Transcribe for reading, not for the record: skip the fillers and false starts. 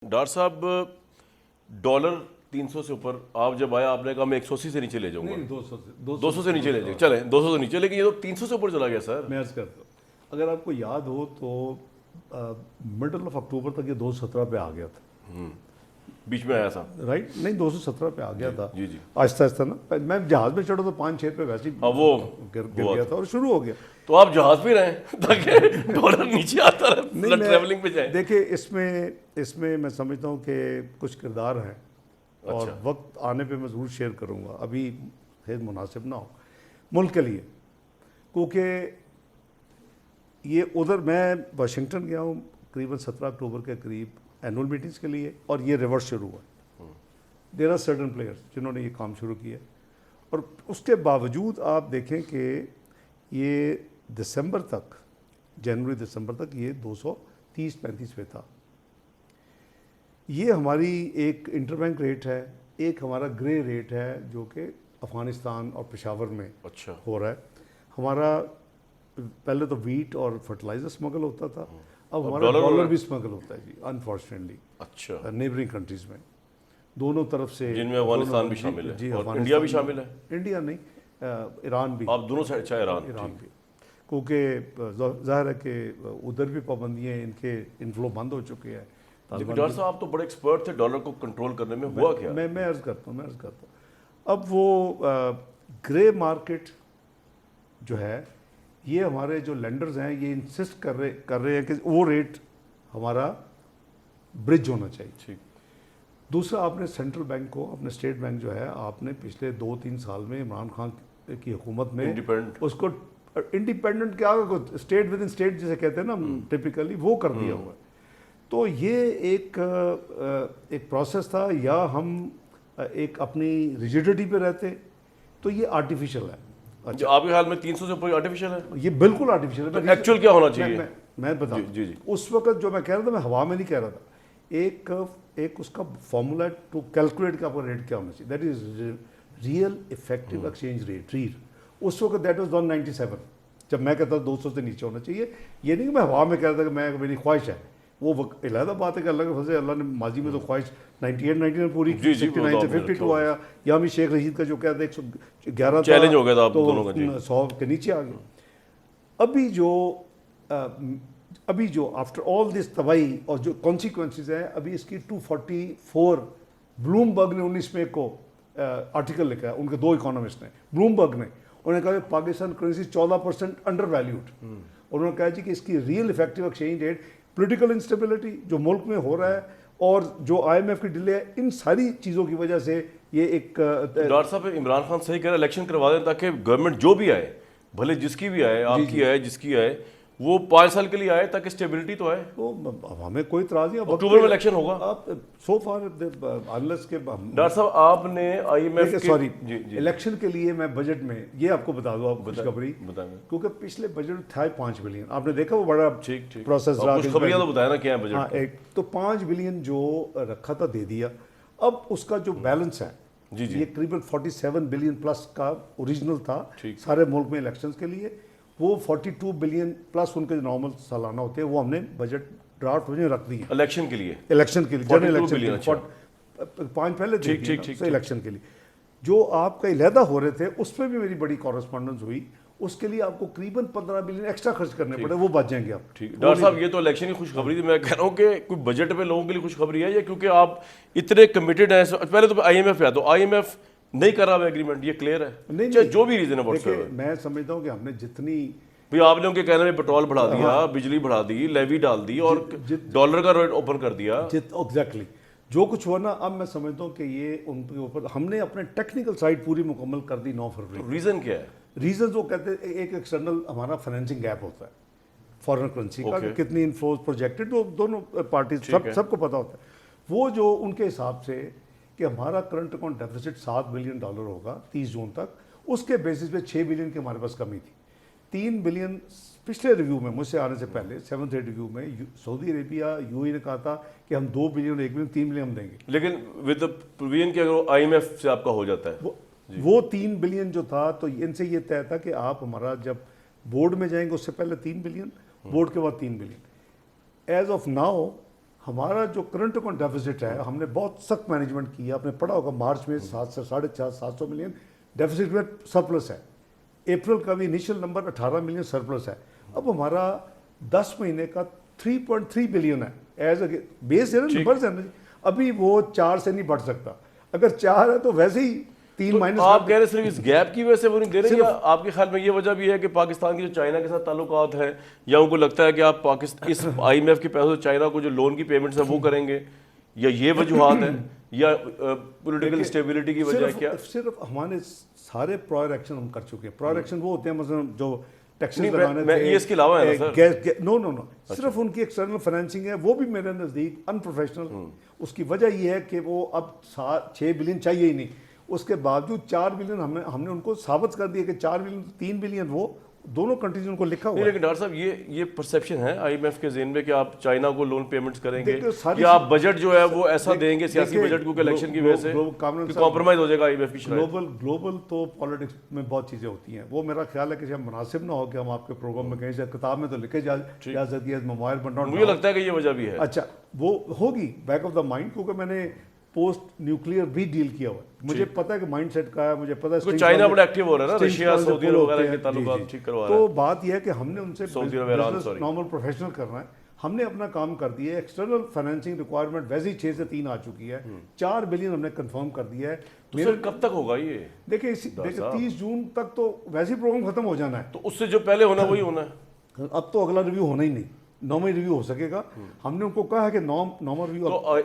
Doctor صاحب dollar 300 سے اوپر آپ جب آیا آپ نے کہا میں 180 سے نیچے لے جاؤں گا. 200 سے نیچے لے جائیں, چلیں 200 سے نیچے, لیکن یہ تو 300 سے اوپر چلا گیا سر. میں عرض کرتا ہوں, اگر آپ کو یاد ہو تو مڈل آف اکتوبر تک یہ 217 پہ آ گیا تھا, بیچ میں آیا تھا رائٹ, نہیں 217 پہ آ گیا تھا. جی جی آہستہ آہستہ نا, میں جہاز میں چڑھا تو 5-6 پہ ویسے ہی وہ گر گیا تھا اور شروع ہو گیا. تو آپ جہاز پہ رہیں تاکہ ڈالر نیچے آتا رہے, ٹریولنگ پہ جائیں. دیکھیں اس میں میں سمجھتا ہوں کہ کچھ کردار ہیں اور وقت آنے پہ میں ضرور شیئر کروں گا, ابھی خیر مناسب نہ ہو ملک کے لیے, کیونکہ یہ ادھر میں واشنگٹن گیا ہوں قریباً 17 اکتوبر کے قریب اینول میٹنگز کے لیے, اور یہ ریورس شروع ہوا. دیر آر سرٹن پلیئرس جنہوں نے یہ کام شروع کیا, اور اس کے باوجود آپ دیکھیں کہ یہ دسمبر تک, جنوری دسمبر تک یہ 230-35 پہ تھا. یہ ہماری ایک انٹر بینک ریٹ ہے, ایک ہمارا گرے ریٹ ہے جو کہ افغانستان اور پشاور میں ہو رہا ہے. ہمارا پہلے تو ویٹ اور فرٹیلائزر اسمگل ہوتا تھا, اب ہمارا ڈالر بھی اسمگل ہوتا ہے جی, انفارچونیٹلی. اچھا, نیبرنگ کنٹریز میں دونوں طرف سے, جن میں افغانستان بھی شامل ہے جی, اور انڈیا بھی شامل ہے. انڈیا نہیں, ایران بھی. آپ دونوں سائڈ, اچھا ایران بھی, کیونکہ ظاہر ہے کہ ادھر بھی پابندیاں, ان کے انفلو بند ہو چکے ہیں. ڈاکٹر صاحب آپ تو بڑے ایکسپرٹ تھے ڈالر کو کنٹرول کرنے میں, ہوا کیا؟ میں عرض کرتا ہوں اب وہ گرے مارکیٹ جو ہے, یہ ہمارے جو لینڈرز ہیں یہ انسسٹ کر رہے ہیں کہ وہ ریٹ ہمارا برج ہونا چاہیے. ٹھیک. دوسرا, آپ نے سینٹرل بینک کو, اپنے اسٹیٹ بینک جو ہے, آپ نے پچھلے 2-3 سال میں عمران خان کی حکومت میں اس کو انڈیپینڈنٹ کیا, اسٹیٹ ود ان اسٹیٹ جسے کہتے ہیں نا ٹپیکلی, وہ کر دیا ہوا ہے. تو یہ ایک پروسیس تھا, یا ہم ایک اپنی ریجیڈیٹی پہ رہتے, تو یہ آرٹیفیشل ہے. اچھا, آپ کے خیال میں 300 سے اوپر آرٹیفیشل ہے؟ یہ بالکل آرٹیفیشل ہے. ایکچوئل کیا ہونا چاہیے میں بتاؤں. جی جی. اس وقت جو میں کہہ رہا تھا, میں ہوا میں نہیں کہہ رہا تھا, ایک اس کا فارمولا ٹو کیلکولیٹ کا آپ کا ریٹ کیا ہونا چاہیے, that is real effective exchange rate, REER. اس وقت دیٹ واز 197, جب میں کہتا 200 سے نیچے ہونا چاہیے. یہ نہیں کہ میں ہوا میں کہہ رہا تھا کہ میں میری خواہش ہے, وہ علیحدہ بات ہے کہ اللہ کے فضل سے اللہ نے ماضی میں تو خواہش 98-99 پوری کی, 69 سے 52 آیا. یہاں بھی شیخ رشید کا جو کہتے ہیں 111 چیلنج ہو گیا تھا تو دونوں کا, 100 کے نیچے آ گیا. ابھی جو آفٹر آل دس تباہی اور جو کانسیکوینسز ہیں, ابھی اس کی 244 بلوم برگ نے 19 مئی کو آرٹیکل لکھا ہے, ان کے 2 اکانومسٹ نے, بلوم برگ نے. انہوں نے کہا کہ پاکستان کرنسی 14% انڈر ویلیوڈ. انہوں نے کہا جی کہ اس کی real effective exchange rate, political instability جو ملک میں ہو رہا ہے, اور جو آئی ایم ایف کی ڈیلے ہے, ان ساری چیزوں کی وجہ سے یہ ایک. ڈاکٹر صاحب عمران خان صحیح کہہ رہے ہیں, الیکشن کروا دیں تاکہ گورنمنٹ جو بھی آئے, بھلے جس کی بھی آئے, آپ کی آئے, جس کی آئے, وہ 5 سال کے لیے آئے تاکہ اسٹیبلٹی تو آئے. ہمیں کوئی اعتراض نہیں, اکتوبر میں الیکشن ہوگا. آپ سو فار انلیس کے ڈاکٹر صاحب آپ نے I M F sorry election کے لیے میں بجٹ میں یہ آپ کو بتا دوں, آپ خوشخبری, کیونکہ پچھلے بجٹ تھا 5 بلین, آپ نے دیکھا وہ بڑا پروسیس رہا. خوشخبریاں تو بتایا نا کیا ہے بجٹ. تو 5 بلین جو رکھا تھا دے دیا. اب اس کا جو بیلنس ہے یہ قریباً 47 بلین پلس کا اوریجنل تھا سارے ملک میں الیکشنز کے لیے. وہ 42 بلین پلس ان کے جو نارمل سالانہ ہوتے ہیں وہ ہم نے بجٹ ڈرافٹ میں رکھ دی الیکشن کے لیے, جنرل الیکشن 5 پہلے تھے الیکشن کے لیے. جو آپ کا علیحدہ ہو رہے تھے اس پہ بھی میری بڑی کورسپونڈنس ہوئی, اس کے لیے آپ کو قریباً 15 بلین ایکسٹرا خرچ کرنے پڑے, وہ بچ جائیں گے آپ. ڈاکٹر صاحب یہ تو الیکشن کی خوشخبری تھی, میں کہہ رہا ہوں کہ کوئی بجٹ پہ لوگوں کے لیے خوشخبری ہے, یا کیونکہ آپ اتنے کمیٹڈ ہیں. پہلے تو آئی ایم ایف ہے, تو آئی ایم ایف نہیں کر رہا ایگریمنٹ, یہ کلیئر ہے, نہیں جو بھی ریزن ہے. میں سمجھتا ہوں کہ ہم نے جتنی بھئی آپ نے ان کے کہنے میں پیٹرول بڑھا دیا, بجلی بڑھا دی, لیوی ڈال دی, اور ڈالر کا ریٹ اوپن کر دیا. ایگزیکٹلی جو کچھ ہوا نا, اب میں سمجھتا ہوں کہ یہ ان کے اوپر ہم نے اپنے ٹیکنیکل سائڈ پوری مکمل کر دی 9 فروری. ریزن کیا ہے؟ ریزنز وہ کہتے ہیں ایک ایکسٹرنل ہمارا فائنینسنگ گیپ ہوتا ہے فارن کرنسی کا, کتنی انفلوز پروجیکٹڈ, وہ دونوں پارٹیز سب کو پتہ ہوتا ہے. وہ جو ان کے حساب سے کہ ہمارا کرنٹ اکاؤنٹ ڈیفیسٹ $7 بلین ہوگا 30 جون تک, اس کے بیسس پہ 6 بلین کی ہمارے پاس کمی تھی. 3 بلین پچھلے ریویو میں, مجھ سے آنے سے پہلے 7th ریویو میں سعودی عربیہ یو اے نے کہا تھا کہ ہم 2 بلین اور 1 بلین 3 بلین ہم دیں گے, لیکن ود پروویژن کہ اگر آئی ایم ایف سے آپ کا ہو جاتا ہے وہ 3 بلین جو تھا, تو ان سے یہ طے تھا کہ آپ ہمارا جب بورڈ میں جائیں گے اس سے پہلے 3 بلین, بورڈ کے بعد 3 بلین. ایز آف ناؤ ہمارا جو کرنٹ اکاؤنٹ ڈیفیسٹ ہے ہم نے بہت سخت مینجمنٹ کیا. آپ نے پڑھا ہوگا مارچ میں 700 ملین ڈیفیسٹ میں سرپلس ہے. اپریل کا بھی انیشل نمبر 18 ملین سرپلس ہے. اب ہمارا 10 مہینے کا 3.3 بلین ہے ایز اے بیس ہے نا, نمبرز ہے نا. ابھی وہ 4 سے نہیں بڑھ سکتا. اگر 4 ہے تو ویسے ہی 3 مائنس. آپ کہہ رہے صرف اس گیپ کی وجہ سے وہ نہیں دے رہے, یا آپ کے خیال میں یہ وجہ بھی ہے کہ پاکستان کی جو چائنا کے ساتھ تعلقات ہیں, یا ان کو لگتا ہے کہ آپ پاکستان اس آئی ایم ایف کے پیسوں سے چائنا کو جو لون کی پیمنٹس ہیں وہ کریں گے, یا یہ وجوہات ہیں, یا پولیٹیکل اسٹیبلٹی کی وجہ ہے کیا؟ صرف ہمارے سارے پرائر ایکشن ہم کر چکے ہیں. پرائر ایکشن وہ ہوتے ہیں مثلا جو ٹیکسز لگانے تھے, یہ اس کے علاوہ ہے نا سر؟ نو صرف ان کی ایکسٹرنل فائنینسنگ ہے, وہ بھی میرے نزدیک ان پروفیشنل. اس کی وجہ یہ ہے کہ وہ اب 6 بلین چاہیے ہی نہیں. اس کے باوجود 4 بلین ہم نے ان کو ثابت کر دیا کہ 4 بلین 3 بلین وہ دونوں کنٹریز ان کو لکھا ہوا ہے. لیکن ڈاکٹر صاحب یہ پرسیپشن ہے آئی ایم ایف کے ذہن میں کہ آپ چائنا کو لون پیمنٹس کریں گے, یا آپ بجٹ جو ہے وہ ایسا دیں گے سیاسی بجٹ کو کہ الیکشن کی وجہ سے کمپرومائز ہو جائے گا آئی ایم ایف کی شرائط؟ گلوبل تو پالیٹکس میں بہت چیزیں ہوتی ہیں. وہ میرا خیال ہے کہ شاید مناسب نہ ہو کہ ہم آپ کے پروگرام میں کہیں سے کتاب میں تو لکھے جا سکتی ہے موبائل بٹ مجھے لگتا ہے کہ یہ وجہ بھی ہے. اچھا وہ ہوگی بیک آف دا مائنڈ, کیونکہ میں نے پوسٹ نیوکلیئر بھی ڈیل کیا ہوا ہے. مجھے پتا ہے کہ مائنڈ سیٹ کا ہے, مجھے پتا ہے چائنا بڑا ایکٹیو ہو رہا ہے نا, رشیا سعودی وغیرہ کے تعلقات ٹھیک کروا رہا ہے. تو بات یہ ہے کہ ہم نے ان سے نارمل پروفیشنل کرنا ہے. ہم نے اپنا کام کر دیا ہے. ایکسٹرنل فائنینسنگ ریکوائرمنٹ ویسے ہی 6 سے 3 آ چکی ہے. 4 بلین ہم نے کنفرم کر دیا ہے. سر کب تک ہوگا یہ؟ دیکھیں 30 جون تک تو ویسے ہی پروگرام ختم ہو جانا ہے. تو اس سے جو پہلے ہونا وہی ہونا ہے. اب تو اگلا ریویو ہونا ہی نہیں, نارمل ریویو ہو سکے گا. ہم نے ان کو کہا ہے کہ نارمل ریویو